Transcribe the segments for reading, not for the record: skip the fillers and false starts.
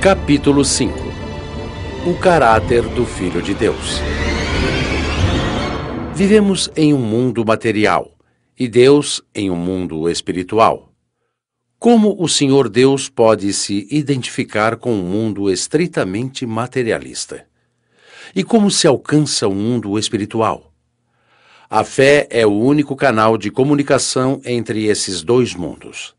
Capítulo 5. O caráter do Filho de Deus. Vivemos em um mundo material e Deus em um mundo espiritual. Como o Senhor Deus pode se identificar com um mundo estritamente materialista? E como se alcança o mundo espiritual? A fé é o único canal de comunicação entre esses dois mundos.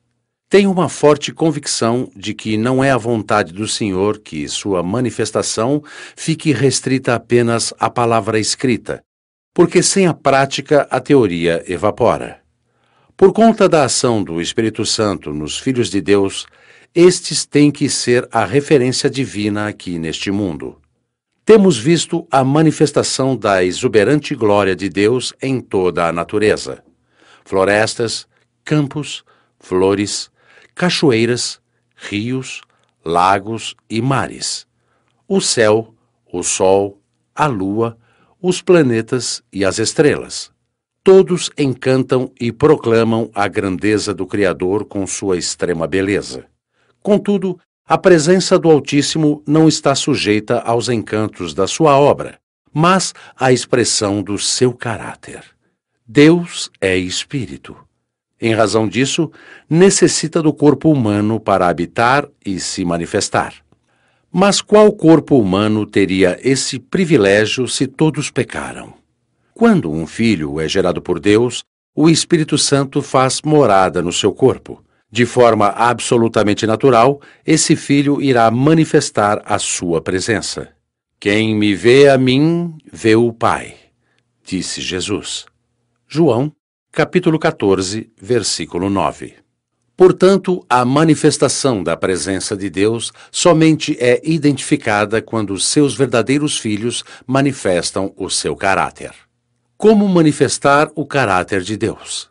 Tenho uma forte convicção de que não é a vontade do Senhor que sua manifestação fique restrita apenas à palavra escrita, porque sem a prática a teoria evapora. Por conta da ação do Espírito Santo nos filhos de Deus, estes têm que ser a referência divina aqui neste mundo. Temos visto a manifestação da exuberante glória de Deus em toda a natureza. Florestas, campos, flores, cachoeiras, rios, lagos e mares. O céu, o sol, a lua, os planetas e as estrelas. Todos encantam e proclamam a grandeza do Criador com sua extrema beleza. Contudo, a presença do Altíssimo não está sujeita aos encantos da sua obra, mas à expressão do seu caráter. Deus é Espírito. Em razão disso, necessita do corpo humano para habitar e se manifestar. Mas qual corpo humano teria esse privilégio se todos pecaram? Quando um filho é gerado por Deus, o Espírito Santo faz morada no seu corpo. De forma absolutamente natural, esse filho irá manifestar a sua presença. Quem me vê a mim, vê o Pai, disse Jesus. João, capítulo 14, versículo 9. Portanto, a manifestação da presença de Deus somente é identificada quando seus verdadeiros filhos manifestam o seu caráter. Como manifestar o caráter de Deus?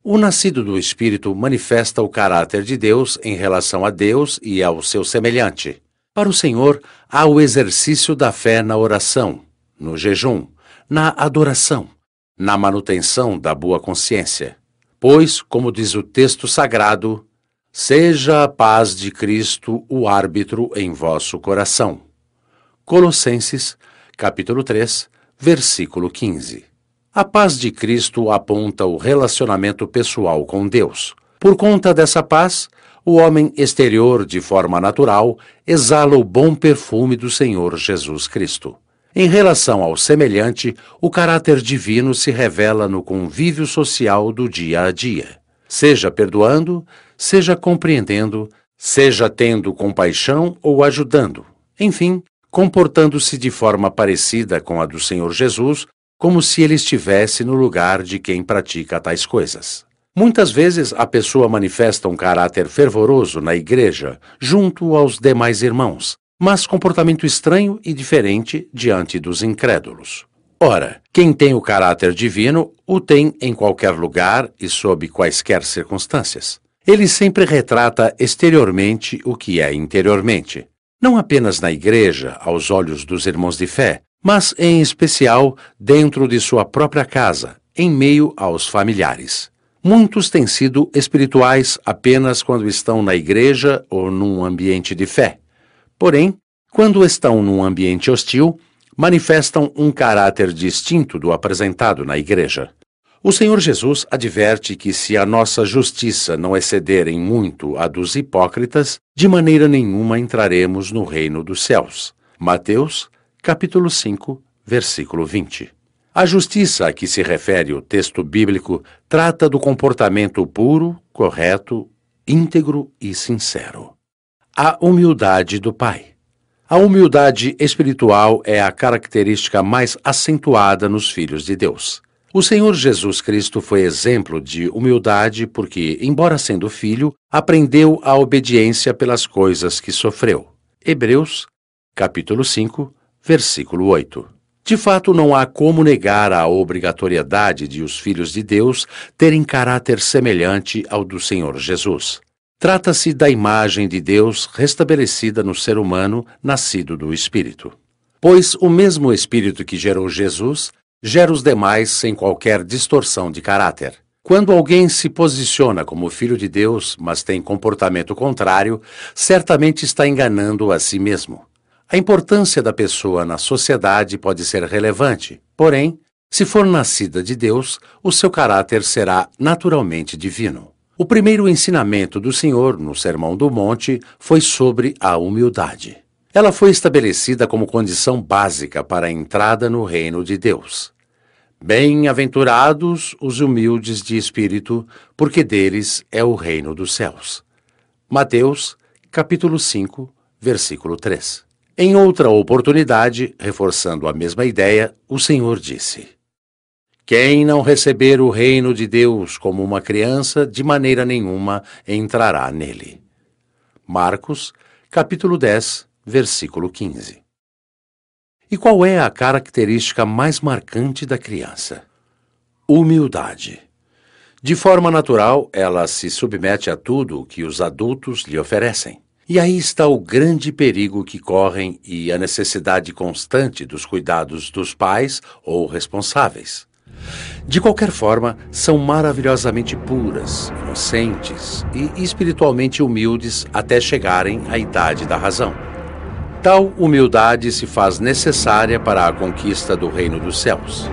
O nascido do Espírito manifesta o caráter de Deus em relação a Deus e ao seu semelhante. Para o Senhor, há o exercício da fé na oração, no jejum, na adoração, na manutenção da boa consciência. Pois, como diz o texto sagrado, seja a paz de Cristo o árbitro em vosso coração. Colossenses, capítulo 3, versículo 15. A paz de Cristo aponta o relacionamento pessoal com Deus. Por conta dessa paz, o homem exterior, de forma natural, exala o bom perfume do Senhor Jesus Cristo. Em relação ao semelhante, o caráter divino se revela no convívio social do dia a dia. Seja perdoando, seja compreendendo, seja tendo compaixão ou ajudando. Enfim, comportando-se de forma parecida com a do Senhor Jesus, como se ele estivesse no lugar de quem pratica tais coisas. Muitas vezes a pessoa manifesta um caráter fervoroso na igreja, junto aos demais irmãos, mas comportamento estranho e diferente diante dos incrédulos. Ora, quem tem o caráter divino o tem em qualquer lugar e sob quaisquer circunstâncias. Ele sempre retrata exteriormente o que é interiormente, não apenas na igreja, aos olhos dos irmãos de fé, mas em especial dentro de sua própria casa, em meio aos familiares. Muitos têm sido espirituais apenas quando estão na igreja ou num ambiente de fé. Porém, quando estão num ambiente hostil, manifestam um caráter distinto do apresentado na igreja. O Senhor Jesus adverte que se a nossa justiça não exceder em muito a dos hipócritas, de maneira nenhuma entraremos no reino dos céus. Mateus, capítulo 5, versículo 20. A justiça a que se refere o texto bíblico trata do comportamento puro, correto, íntegro e sincero. A humildade do Pai. A humildade espiritual é a característica mais acentuada nos filhos de Deus. O Senhor Jesus Cristo foi exemplo de humildade porque, embora sendo filho, aprendeu a obediência pelas coisas que sofreu. Hebreus, capítulo 5, versículo 8. De fato, não há como negar a obrigatoriedade de os filhos de Deus terem caráter semelhante ao do Senhor Jesus. Trata-se da imagem de Deus restabelecida no ser humano nascido do Espírito. Pois o mesmo Espírito que gerou Jesus gera os demais sem qualquer distorção de caráter. Quando alguém se posiciona como filho de Deus, mas tem comportamento contrário, certamente está enganando a si mesmo. A importância da pessoa na sociedade pode ser relevante, porém, se for nascida de Deus, o seu caráter será naturalmente divino. O primeiro ensinamento do Senhor no Sermão do Monte foi sobre a humildade. Ela foi estabelecida como condição básica para a entrada no reino de Deus. Bem-aventurados os humildes de espírito, porque deles é o reino dos céus. Mateus, capítulo 5, versículo 3. Em outra oportunidade, reforçando a mesma ideia, o Senhor disse: Quem não receber o reino de Deus como uma criança, de maneira nenhuma entrará nele. Marcos, capítulo 10, versículo 15. E qual é a característica mais marcante da criança? Humildade. De forma natural, ela se submete a tudo o que os adultos lhe oferecem. E aí está o grande perigo que correm e a necessidade constante dos cuidados dos pais ou responsáveis. De qualquer forma, são maravilhosamente puras, inocentes e espiritualmente humildes até chegarem à idade da razão. Tal humildade se faz necessária para a conquista do reino dos céus.